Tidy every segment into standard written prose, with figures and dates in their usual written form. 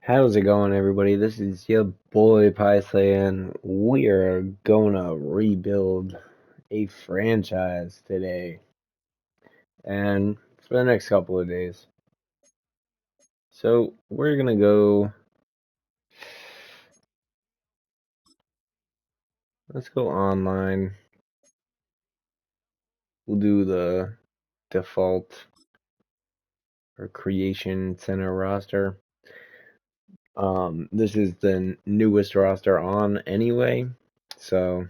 How's it going, everybody? This is your boy Paisley, and we are gonna rebuild a franchise today and for the next couple of days. So we're gonna go. Let's go online. We'll do the default or creation center roster. This is the newest roster on anyway, so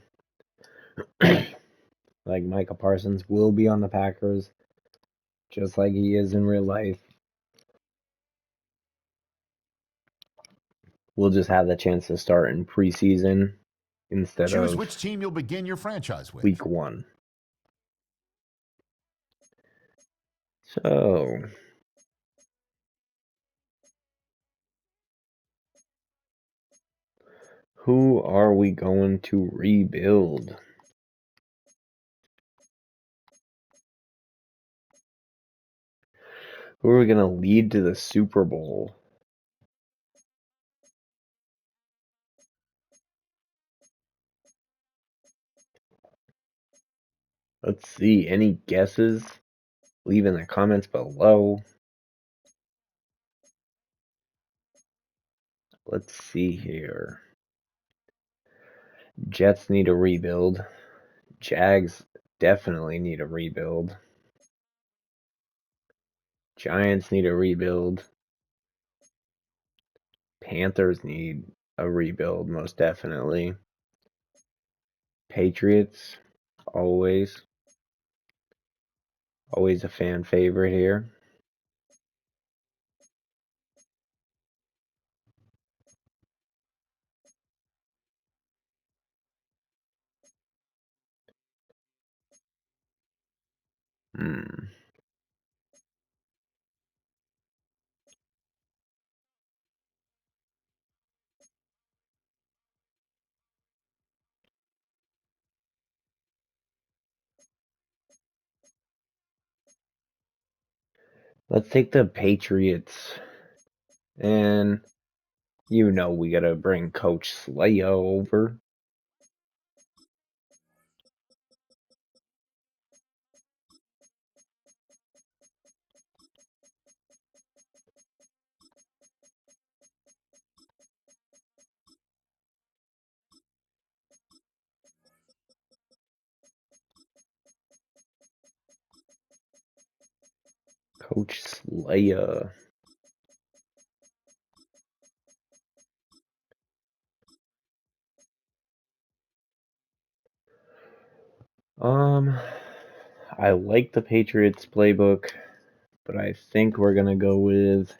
like Micah Parsons will be on the Packers, just like he is in real life. We'll just have the chance to start in preseason instead Choose of which team you'll begin your franchise with. week 1. So, who are we going to rebuild? Who are we going to lead to the Super Bowl? Let's see. Any guesses? Leave in the comments below. Let's see here. Jets need a rebuild. Jags definitely need a rebuild. Giants need a rebuild. Panthers need a rebuild, most definitely. Patriots, always. Always a fan favorite here. Hmm. Let's take the Patriots. And you know we gotta bring Coach Slaya over. Coach Slaya. I like the Patriots playbook, but I think we're gonna go with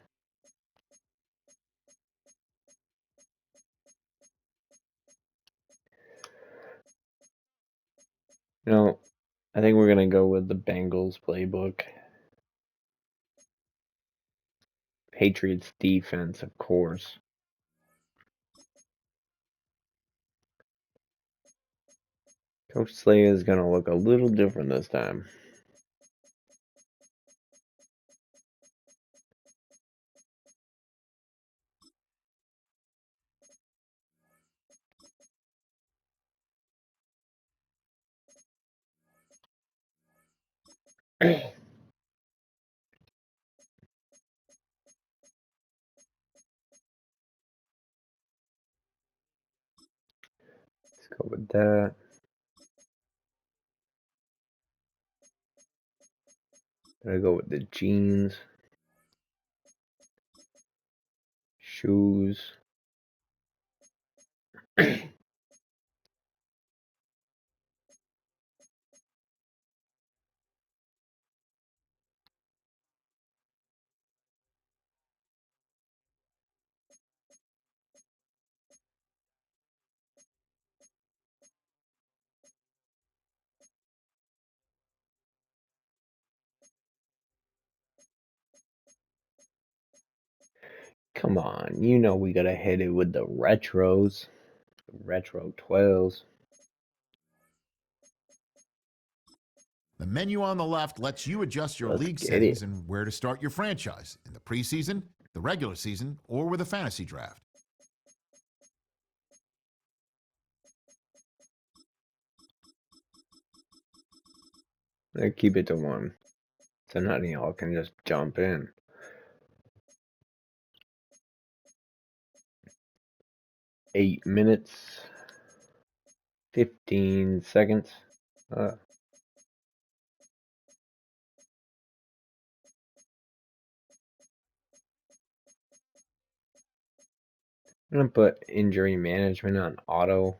I think we're gonna go with the Bengals playbook. Patriots defense, of course. Coach Slaya is gonna look a little different this time. Let's go with that. Gonna go with the jeans, shoes. Come on, you know we gotta hit it with the retros. Retro 12s. The menu on the left lets you adjust your Let's league get it. settings and where to start your franchise in the preseason, the regular season, or with a fantasy draft. Let's keep it to one, so none of y'all can just jump in. 8 minutes, 15 seconds. I'm gonna put injury management on auto.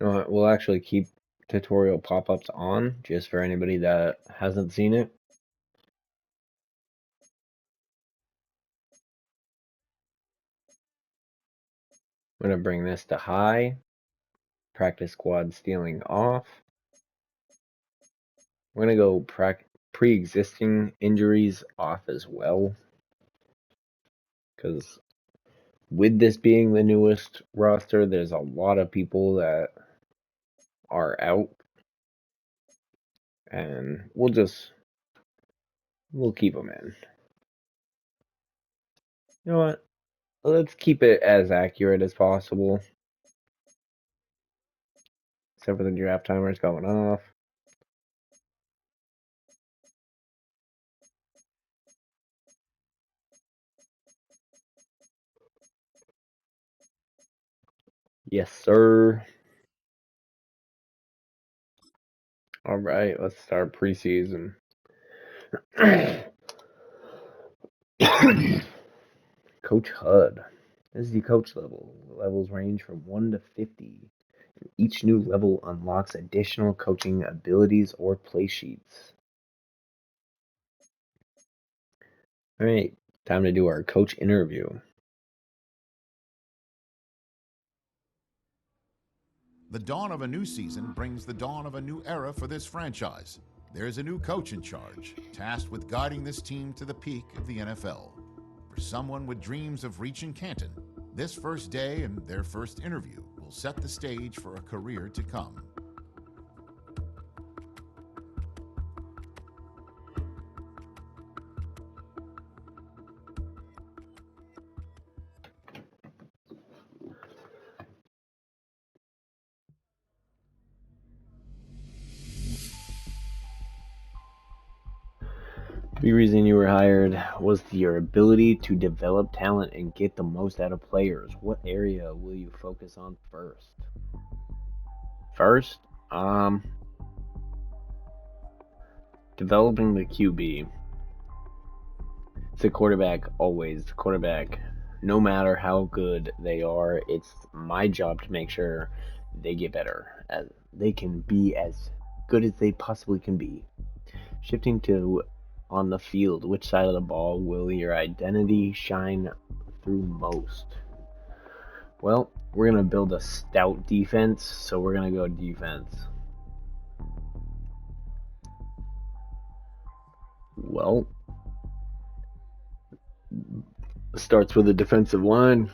You know what, we'll actually keep tutorial pop-ups on, just for anybody that hasn't seen it. I'm gonna bring this to high. Practice squad stealing off. We're gonna go pre-existing injuries off as well, because with this being the newest roster, there's a lot of people that are out, and we'll keep them in. You know what? Let's keep it as accurate as possible. Except for the draft timers going off. Yes, sir. All right, let's start preseason. Coach HUD. This is the coach level. Levels range from 1 to 50. Each new level unlocks additional coaching abilities or play sheets. All right, time to do our coach interview. The dawn of a new season brings the dawn of a new era for this franchise. There's a new coach in charge, tasked with guiding this team to the peak of the NFL. For someone with dreams of reaching Canton, this first day and their first interview will set the stage for a career to come. The reason you were hired was your ability to develop talent and get the most out of players. What area will you focus on first? First, developing the QB. It's a quarterback always. The quarterback, no matter how good they are, it's my job to make sure they get better, as they can be as good as they possibly can be. Shifting to on the field, which side of the ball will your identity shine through most? Well, we're going to build a stout defense, so we're going to go defense. Well, starts with the defensive line.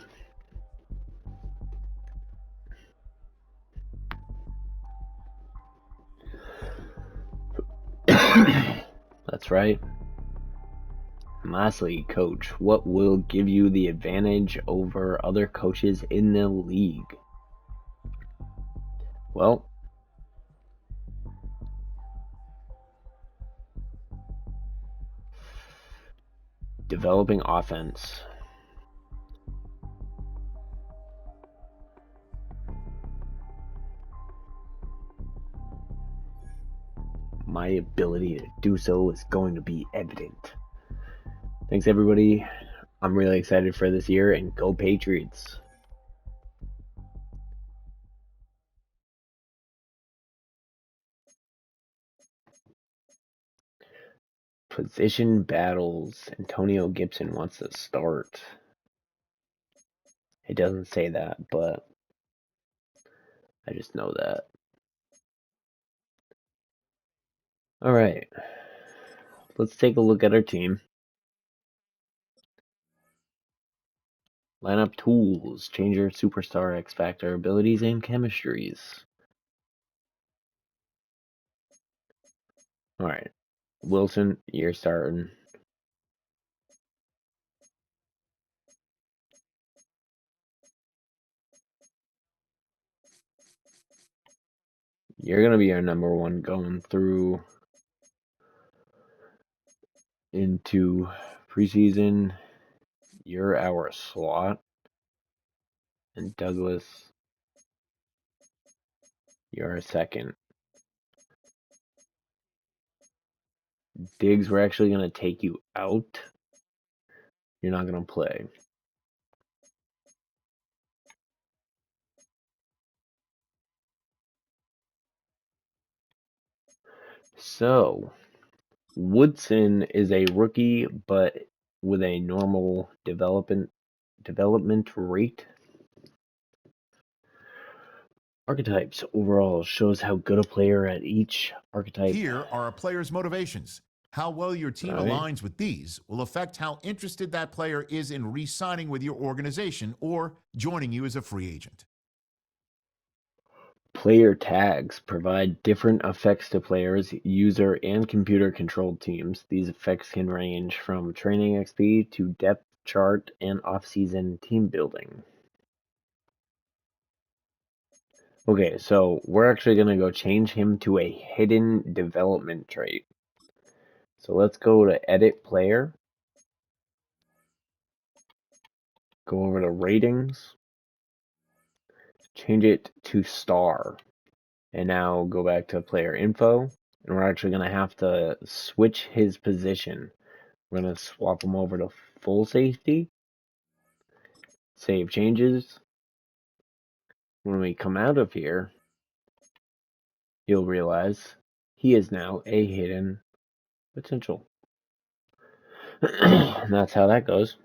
That's right. And lastly, coach, what will give you the advantage over other coaches in the league? Well, developing offense. My ability to do so is going to be evident. Thanks, everybody. I'm really excited for this year, and go Patriots. Position battles. Antonio Gibson wants to start. It doesn't say that, but I just know that. All right. Let's take a look at our team. Lineup tools. Change your superstar X Factor abilities and chemistries. Alright. Wilson, you're starting. You're going to be our number one going through into preseason. You're our slot. And Douglas, you're a second. Diggs, we're actually going to take you out. You're not going to play. So, Woodson is a rookie, but with a normal development rate. Archetypes overall shows how good a player at each archetype. Here are a player's motivations. How well your team Right. aligns with these will affect how interested that player is in re signing with your organization or joining you as a free agent. Player tags provide different effects to players, user and computer controlled teams. These effects can range from training XP to depth chart and off-season team building. Okay, so we're actually going to go change him to a hidden development trait. So let's go to edit player, go over to ratings, change it to star, and now go back to player info, and we're actually going to have to switch his position. We're going to swap him over to full safety, save changes. When we come out of here, you'll realize he is now a hidden potential. And that's how that goes.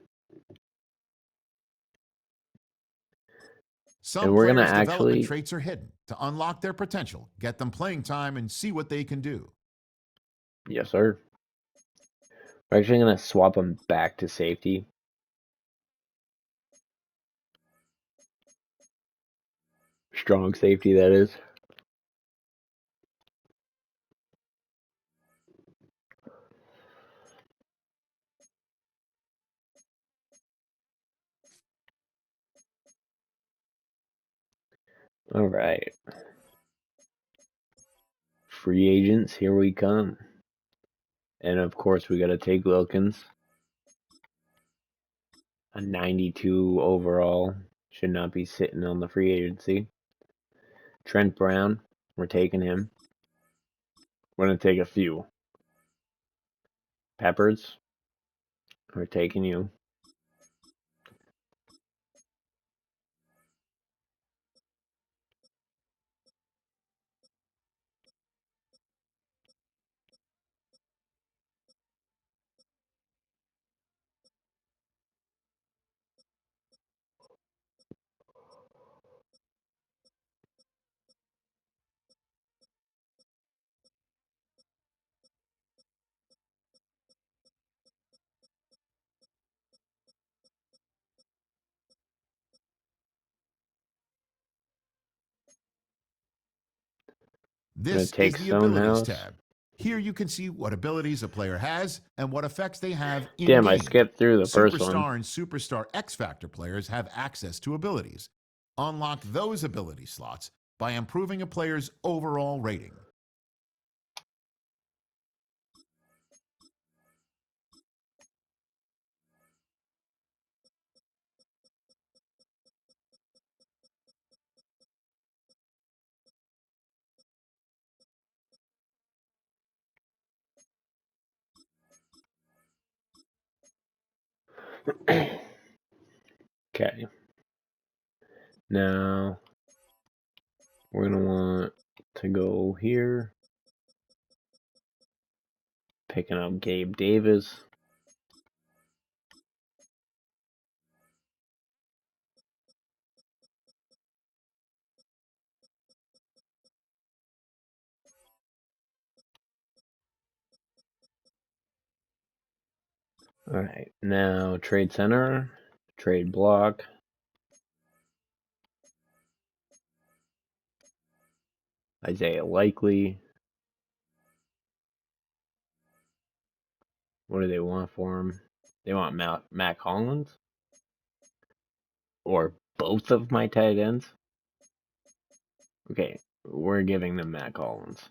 And Some we're going to players' development actually, traits are hidden to unlock their potential, get them playing time, and see what they can do. yes, sir. We're actually going to swap him back to safety. Strong safety, that is. All right. Free agents, here we come. And of course, we got to take Wilkins. A 92 overall. Should not be sitting on the free agency. Trent Brown, we're taking him. We're going to take a few. Peppers, we're taking you. We're going to This is take the Abilities Stonehouse. tab. Here you can see what abilities a player has and what effects they have in Damn, I game. skipped through the first one. Superstar and Superstar X Factor players have access to abilities. Unlock those ability slots by improving a player's overall rating. Okay. Now, we're going to want to go here. Picking up Gabe Davis. All right. Now, trade center. Trade block. Isaiah Likely. What do they want for him? They want Mac Hollins? Or both of my tight ends? Okay, we're giving them Mac Hollins.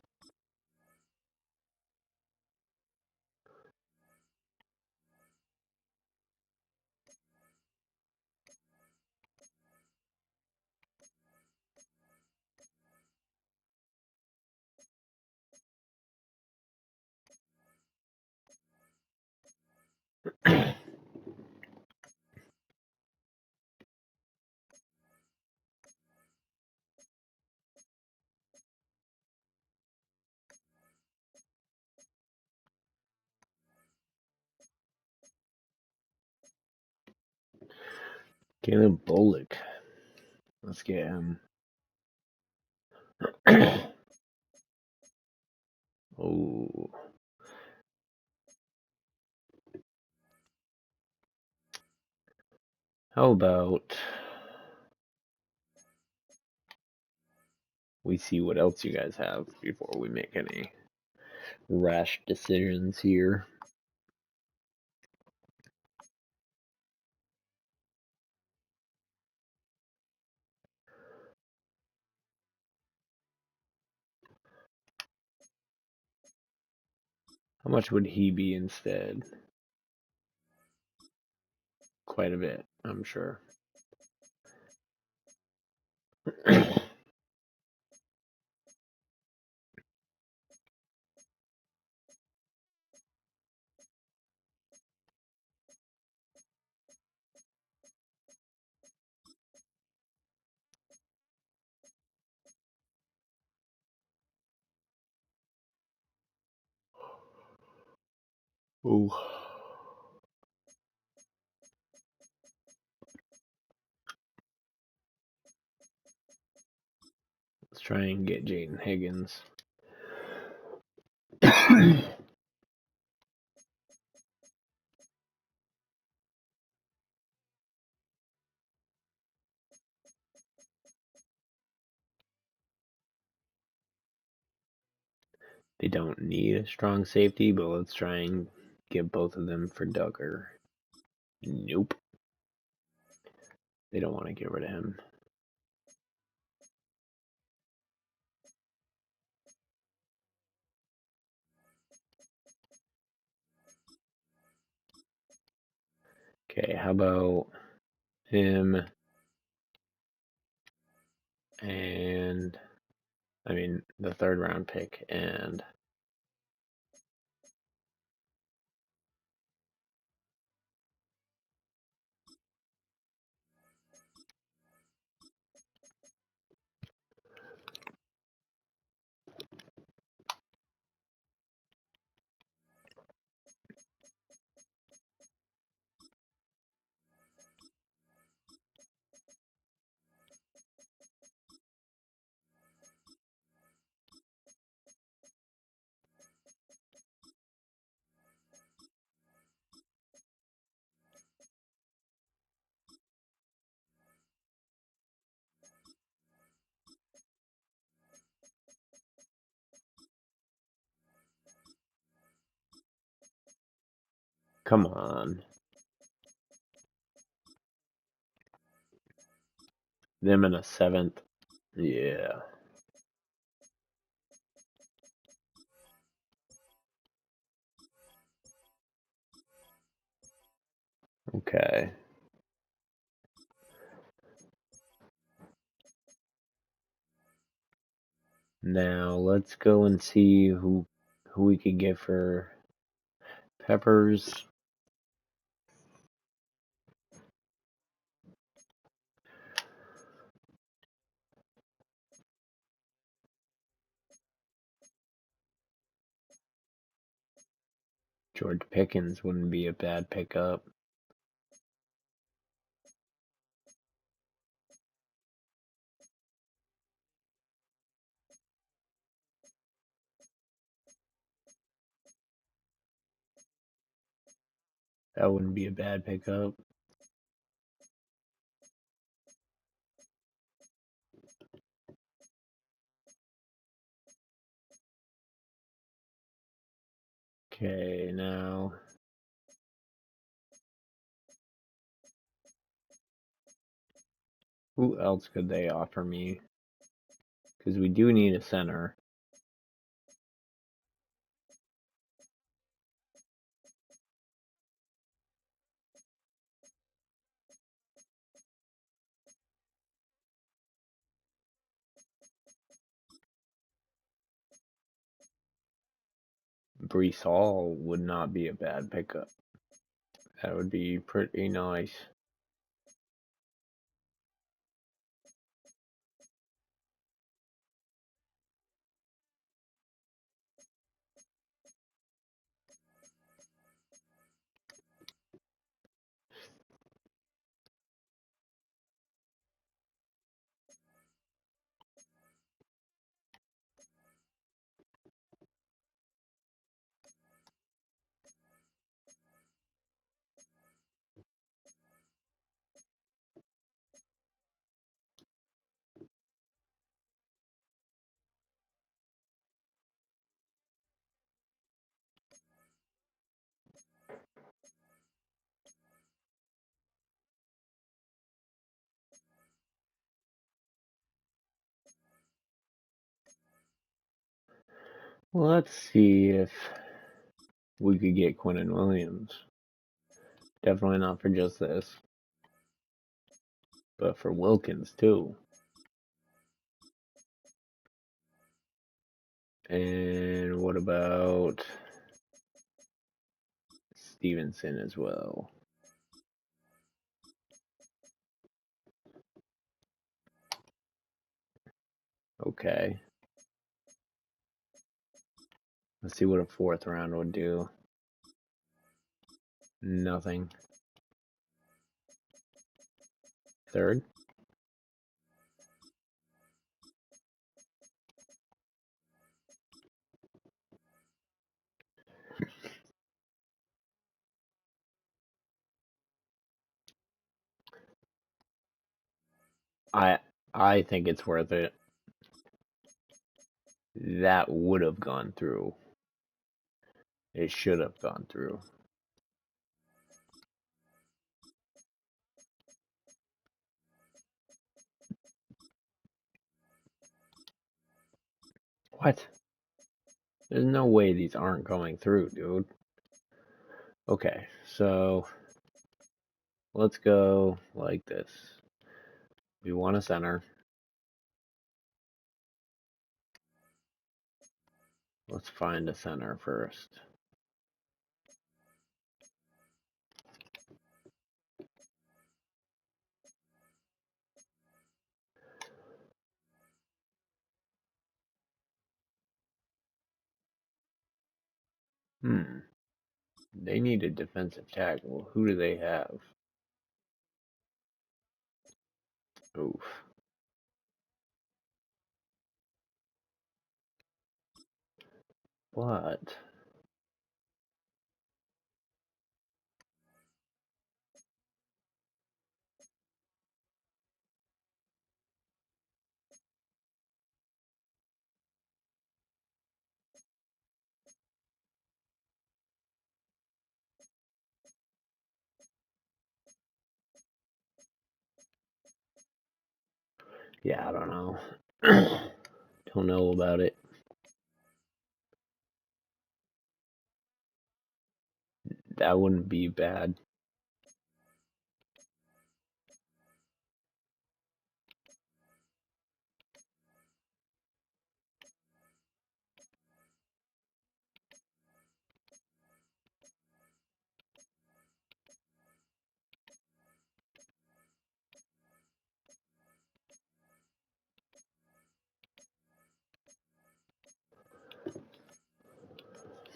Caleb Bullock. Let's get him. Oh. How about we see what else you guys have before we make any rash decisions here? How much would he be instead? Quite a bit, I'm sure. Oh. Let's try and get Jaden Higgins. They don't need a strong safety, but let's try and get both of them for Duggar. Nope. They don't want to get rid of him. Okay, how about him and the third round pick and come on. Them in a seventh. Yeah. Okay. Now let's go and see who we could get for Peppers. George Pickens wouldn't be a bad pickup. That wouldn't be a bad pickup. Okay, now who else could they offer me? Because we do need a center. Brees Hall would not be a bad pickup. That would be pretty nice. Let's see if we could get Quinnen Williams. Definitely not for just this, but for Wilkins too. And what about Stevenson as well? Okay. Let's see what a fourth round would do. Nothing. Third? I I think it's worth it. That would have gone through. It should have gone through. What? There's no way these aren't going through, dude. Okay, so let's go like this. We want a center. Let's find a center first. They need a defensive tackle. Who do they have? Oof. What? Yeah, I don't know. Don't know about it. That wouldn't be bad.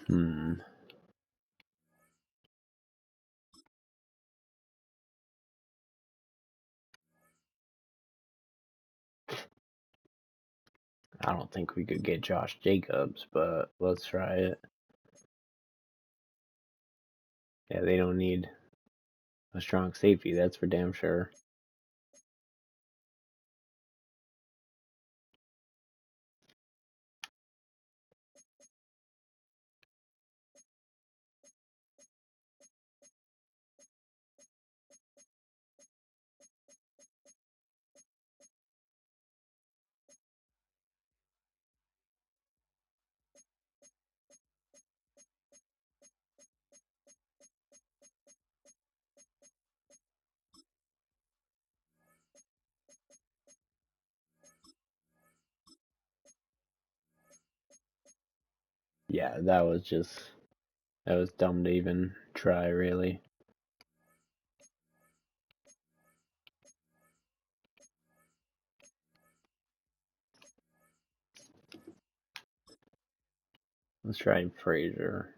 Hmm. I don't think we could get Josh Jacobs, but let's try it. Yeah, they don't need a strong safety, that's for damn sure. Yeah, that was dumb to even try, really. Let's try Fraser.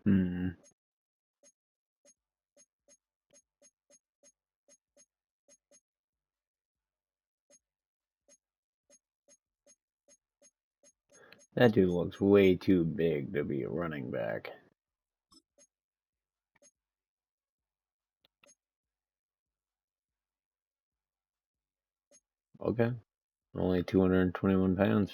Hmm. That dude looks way too big to be a running back. Okay. Only 221 pounds.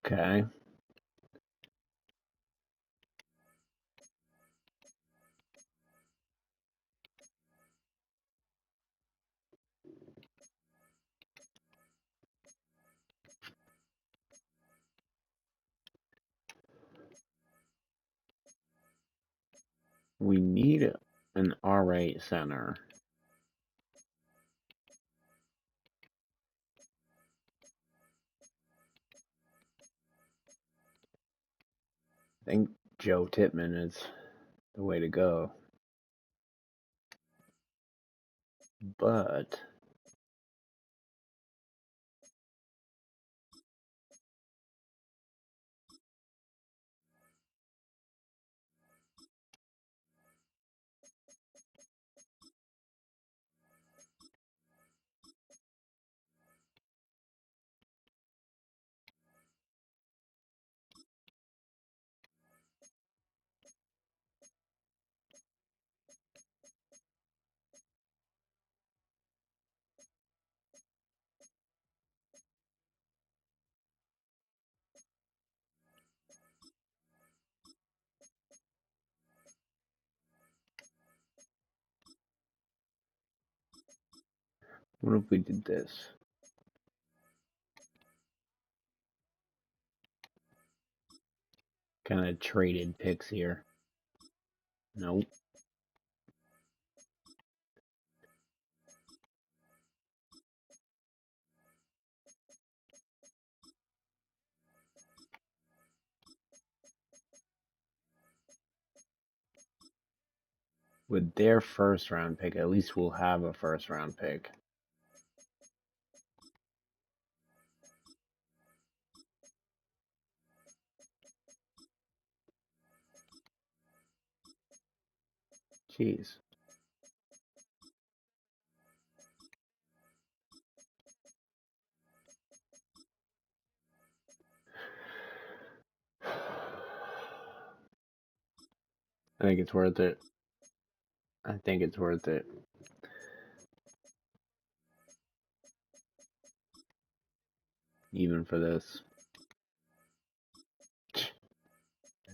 Okay. We need an R8 center. I think Joe Tippmann is the way to go. But what if we did this? Kind of traded picks here. Nope. With their first round pick, at least we'll have a first round pick. Jeez. I think it's worth it. I think it's worth it. Even for this.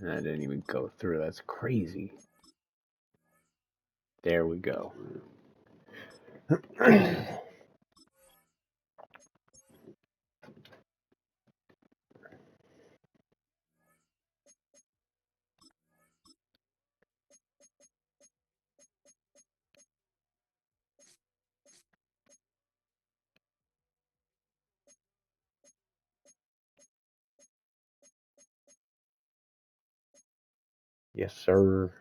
That didn't even go through. That's crazy. There we go. Yes, sir.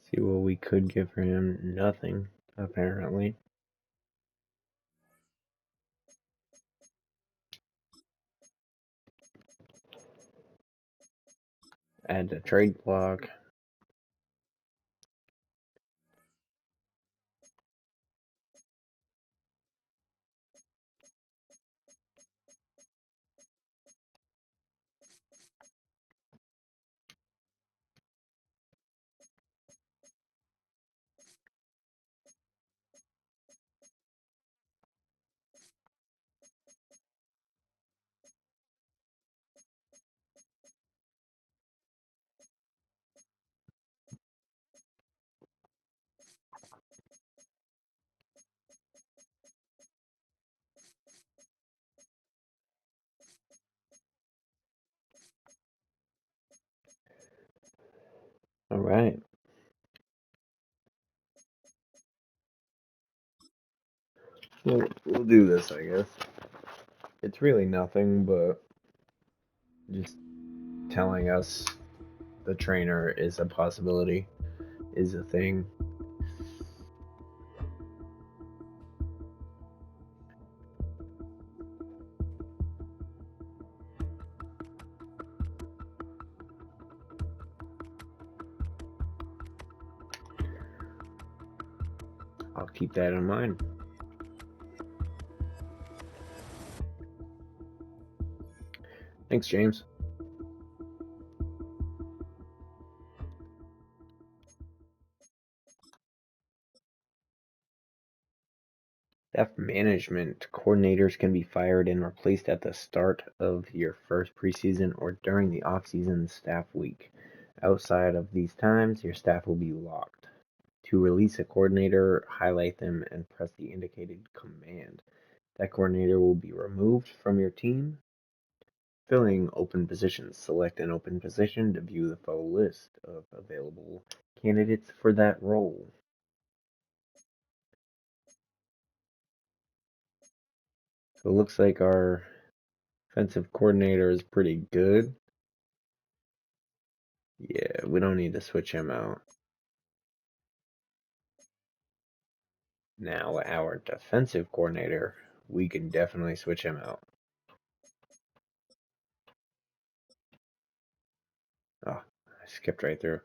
See what we could get for him. Nothing, apparently. Add the trade block. All right. We'll do this, I guess. It's really nothing, but just telling us the trainer is a possibility, is a thing. I'll keep that in mind. Thanks, James. Staff management coordinators can be fired and replaced at the start of your first preseason or during the off-season staff week. Outside of these times, your staff will be locked. To release a coordinator, highlight them and press the indicated command. That coordinator will be removed from your team. Filling open positions. Select an open position to view the full list of available candidates for that role. So it looks like our offensive coordinator is pretty good. Yeah, we don't need to switch him out. Now, our defensive coordinator, we can definitely switch him out. Oh, I skipped right through.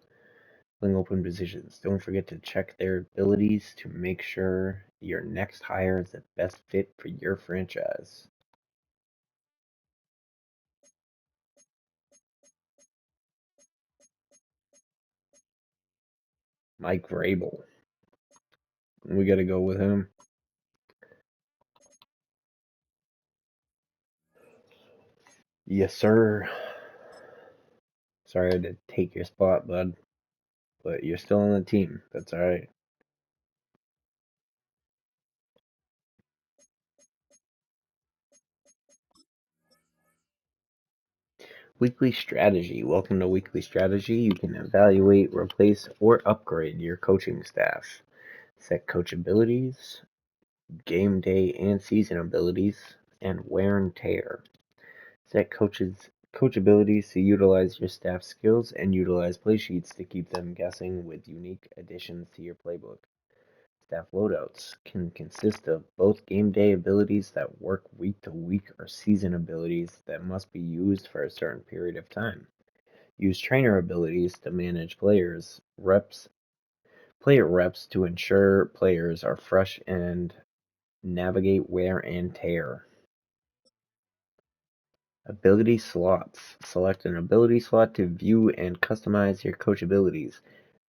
Filling open positions. Don't forget to check their abilities to make sure your next hire is the best fit for your franchise. Mike Vrabel. We got to go with him. Yes, sir. Sorry I had to take your spot, bud. But you're still on the team. That's alright. Weekly Strategy. Welcome to Weekly Strategy. You can evaluate, replace, or upgrade your coaching staff. Set coach abilities, game day and season abilities, and wear and tear. Set coach abilities to utilize your staff skills and utilize play sheets to keep them guessing with unique additions to your playbook. staff loadouts can consist of both game day abilities that work week to week or season abilities that must be used for a certain period of time. Use trainer abilities to manage player reps to ensure players are fresh and navigate wear and tear. Ability slots. Select an ability slot to view and customize your coach abilities.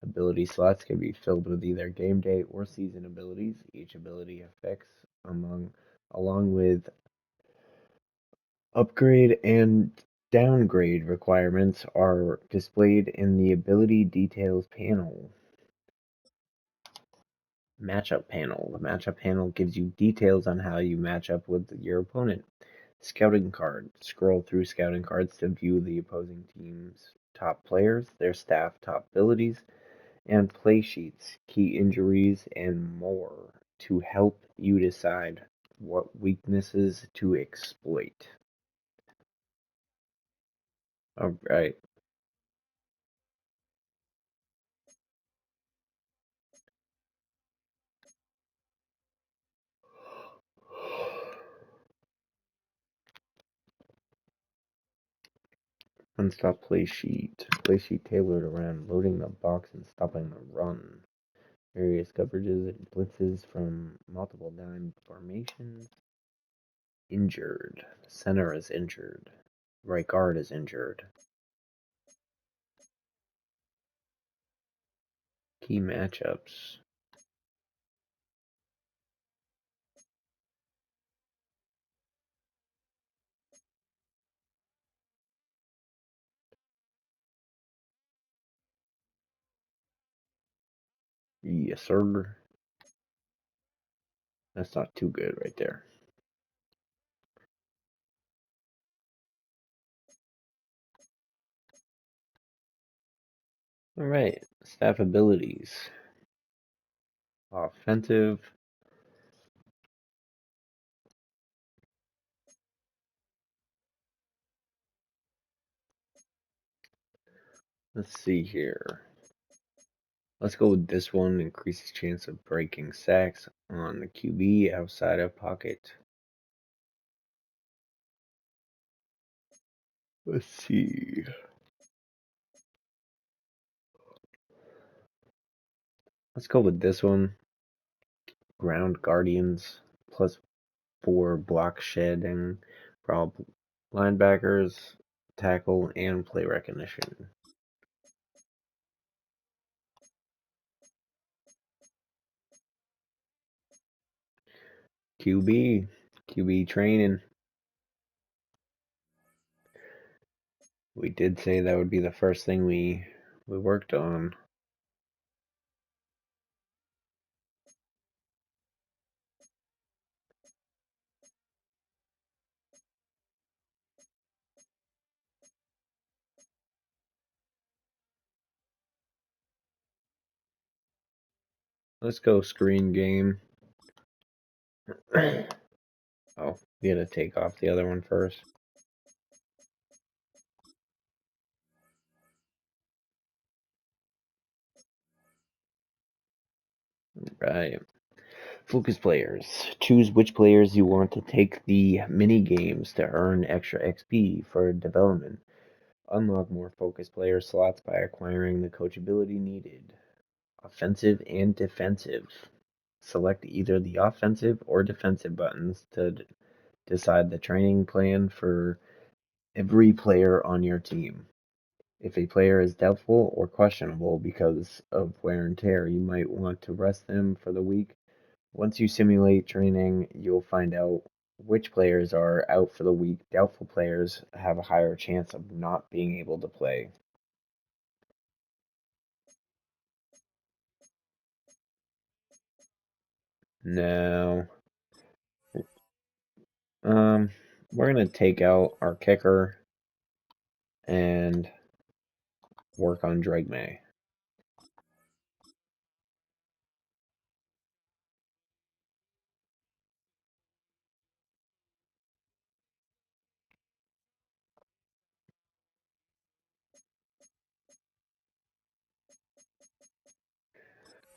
Ability slots can be filled with either game day or season abilities. Each ability effects along with upgrade and downgrade requirements are displayed in the ability details panel. Matchup panel. The matchup panel gives you details on how you match up with your opponent. Scouting card. Scroll through scouting cards to view the opposing team's top players, their staff top abilities, and play sheets, key injuries, and more to help you decide what weaknesses to exploit. Alright, unstop play sheet. Play sheet tailored around loading the box and stopping the run. Various coverages and blitzes from multiple dime formations. Injured. Center is injured. Right guard is injured. Key matchups. Yes, sir. That's not too good right there. Alright, staff abilities. Offensive. Let's see here. Let's go with this one. Increases chance of breaking sacks on the QB outside of pocket. Let's see. Let's go with this one. Ground Guardians +4 block shedding for all linebackers, tackle, and play recognition. QB training. We did say that would be the first thing we worked on. Let's go screen game. Oh, we gotta take off the other one first. Right. Focus players. Choose which players you want to take the mini games to earn extra XP for development. Unlock more focus player slots by acquiring the coach ability needed. Offensive and defensive. Select either the offensive or defensive buttons to decide the training plan for every player on your team. If a player is doubtful or questionable because of wear and tear, you might want to rest them for the week. Once you simulate training, you'll find out which players are out for the week. Doubtful players have a higher chance of not being able to play. Now, um, we're gonna take out our kicker and work on Drake May.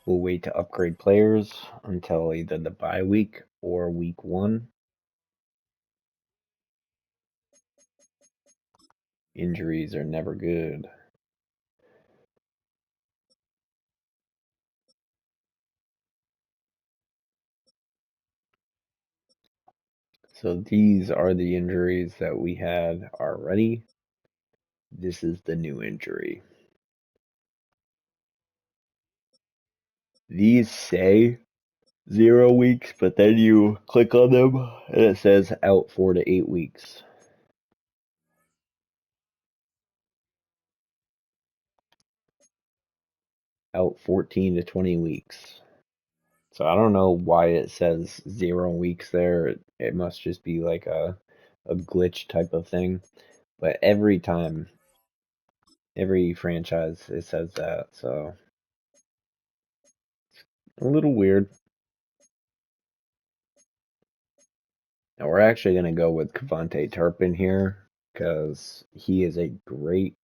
We'll wait to upgrade players until either the bye week or week 1. Injuries are never good. So these are the injuries that we had already. This is the new injury. These say 0 weeks, but then you click on them and it says out 4 to 8 weeks. Out 14 to 20 weeks. So I don't know why it says 0 weeks there. It must just be like a glitch type of thing. But every time, every franchise, it says that. So a little weird. Now we're actually going to go with Cavante Turpin here because he is a great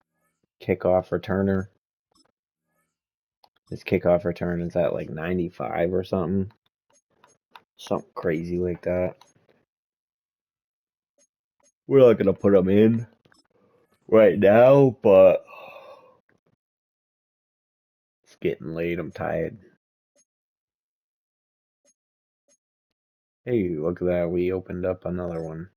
kickoff returner. His kickoff return is at like 95 or something. Something crazy like that. We're not going to put him in right now, but it's getting late. I'm tired. Hey, look at that. We opened up another one.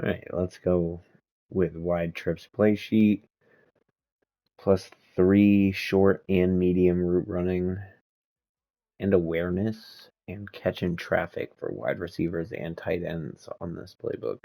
Alright, let's go with wide trips play sheet. Plus 3 short and medium route running. And awareness and catching traffic for wide receivers and tight ends on this playbook.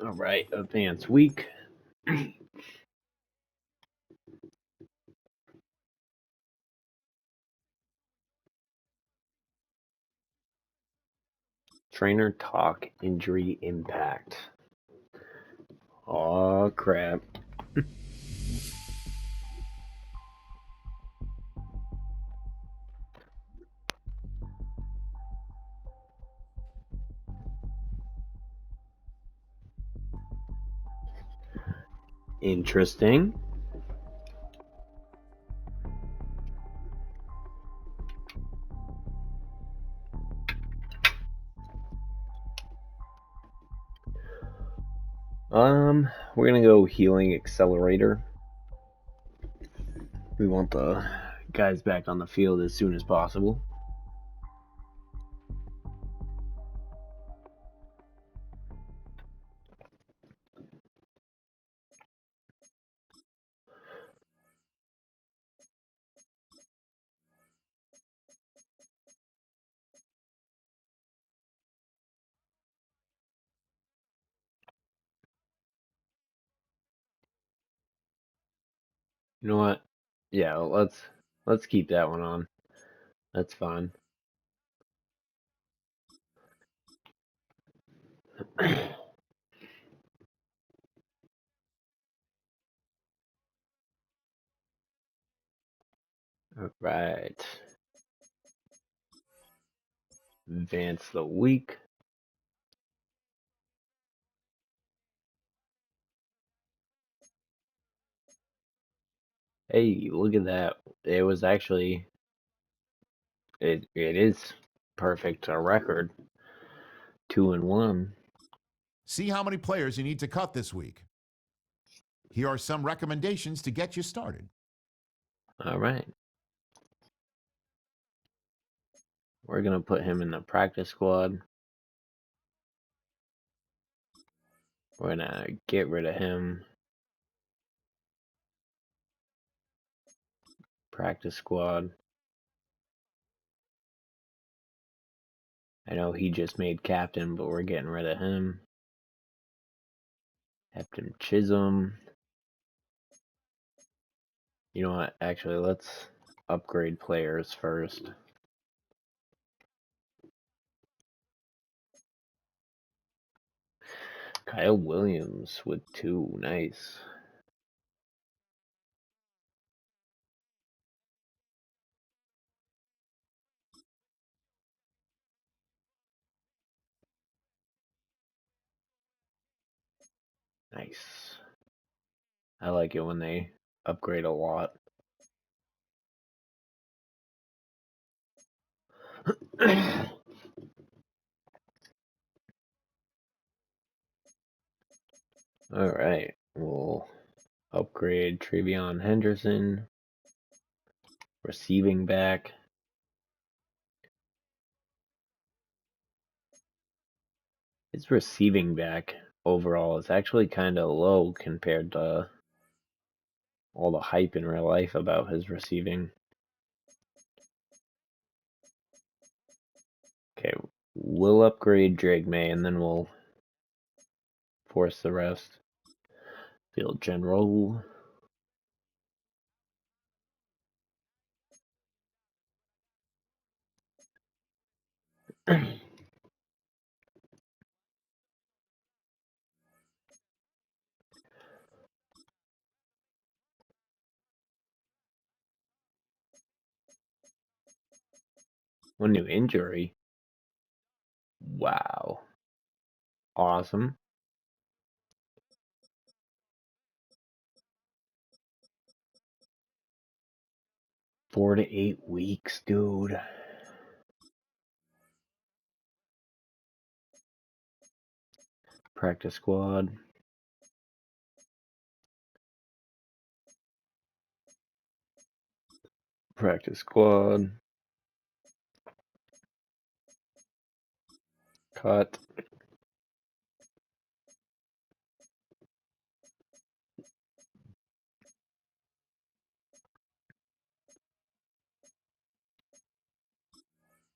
Alright, advanced week. Trainer talk injury impact. Oh crap. Interesting. We're gonna go healing accelerator. We want the guys back on the field as soon as possible. You know what? Yeah, let's keep that one on. That's fine. Alright. Advance the week. Hey, look at that. It was actually it is perfect. A record. 2-1. See how many players you need to cut this week. Here are some recommendations to get you started. Alright. We're going to put him in the practice squad. We're going to get rid of him. Practice squad. I know he just made captain, but we're getting rid of him. Captain Chisholm. You know what? Actually, let's upgrade players first. Kyle Williams with 2. Nice. Nice. I like it when they upgrade a lot. Alright, we'll upgrade Trevion Henderson. Receiving back. His receiving back overall is actually kind of low compared to all the hype in real life about his receiving. Okay, we'll upgrade Drake May and then we'll force the rest. Field General. One new injury. Wow. Awesome. 4 to 8 weeks, dude. Practice squad. Practice squad. Cut.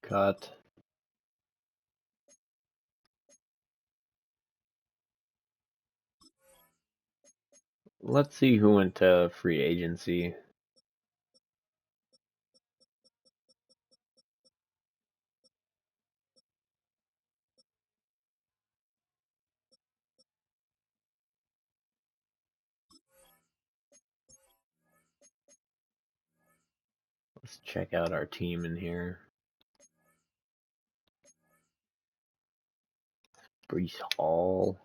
Cut. Let's see who went to free agency. Let's check out our team in here. Brees Hall.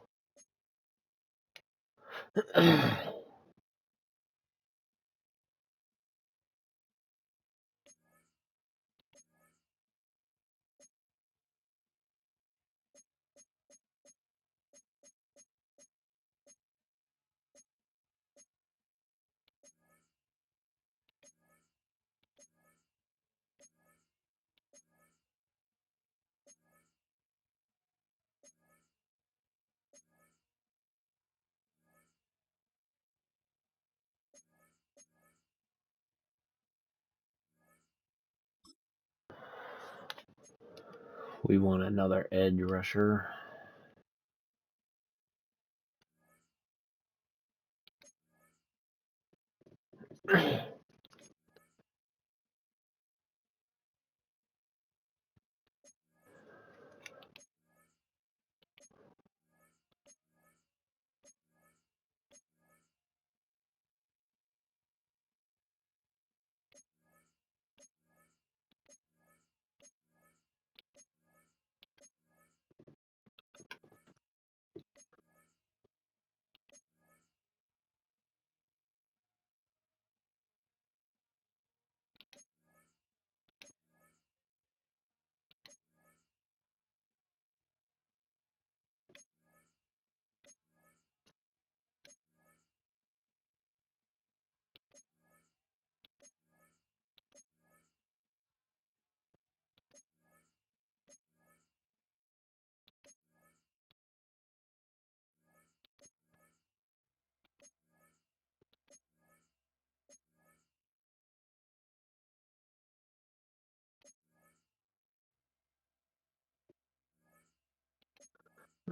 We want another edge rusher.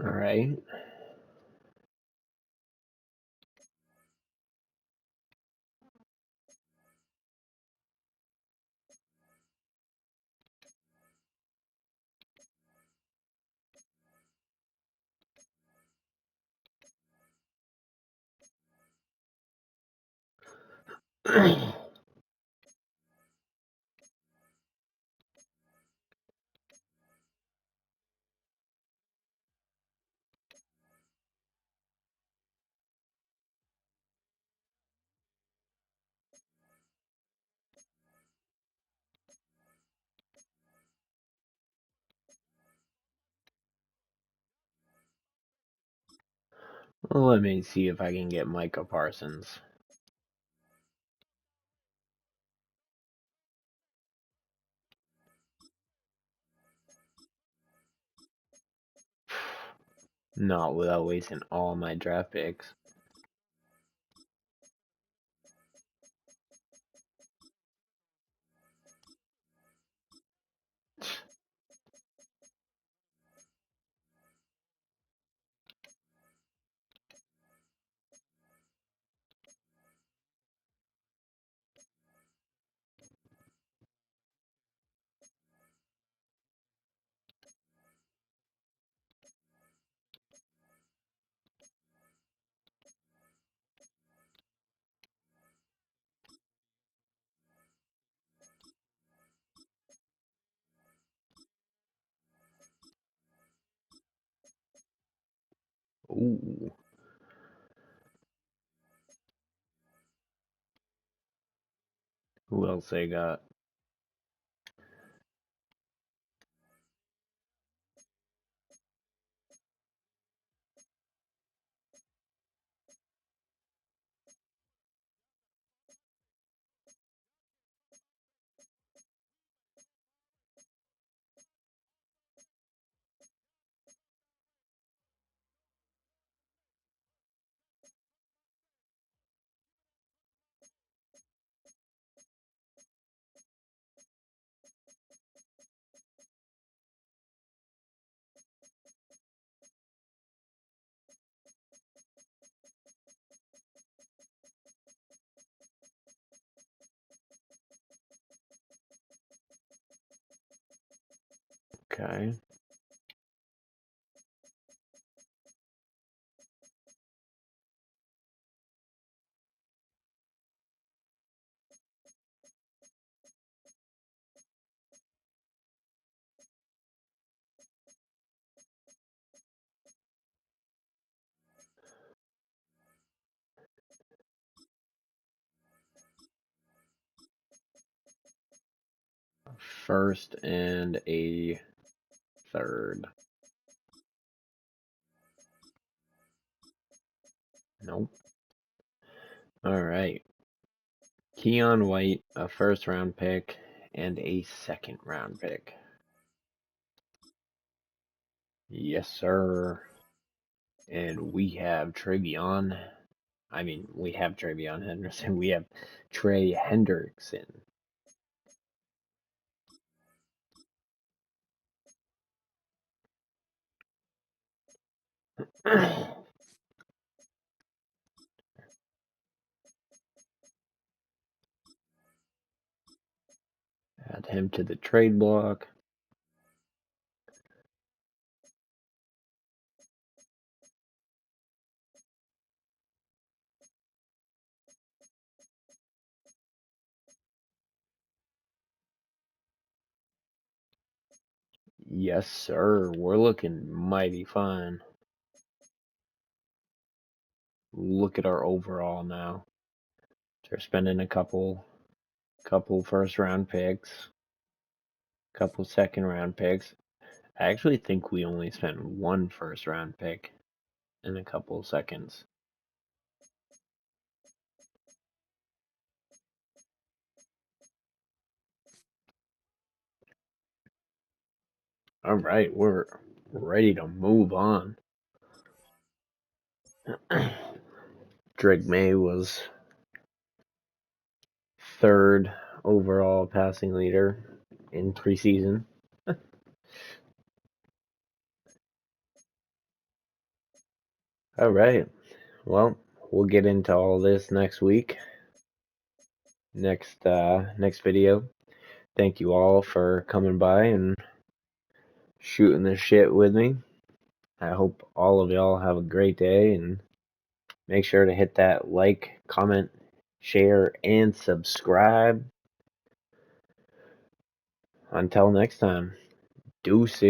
All right. Well, let me see if I can get Micah Parsons. Not without wasting all my draft picks. Ooh. Who else they got? Okay. First and a third. Nope. All right. Keon White, a first round pick, and a second round pick. Yes, sir. And we have Travion. We have Travion Henderson. We have Trey Hendrickson. Add him to the trade block. Yes, sir. We're looking mighty fine. Look at our overall now. They're spending a couple first round picks, couple second round picks. I actually think we only spent one first round pick and a couple seconds. All right, we're ready to move on. Drake May was third overall passing leader in preseason. All right. Well, we'll get into all this next week. Next video. Thank you all for coming by and shooting this shit with me. I hope all of y'all have a great day, and make sure to hit that like, comment, share, and subscribe. Until next time, deuces.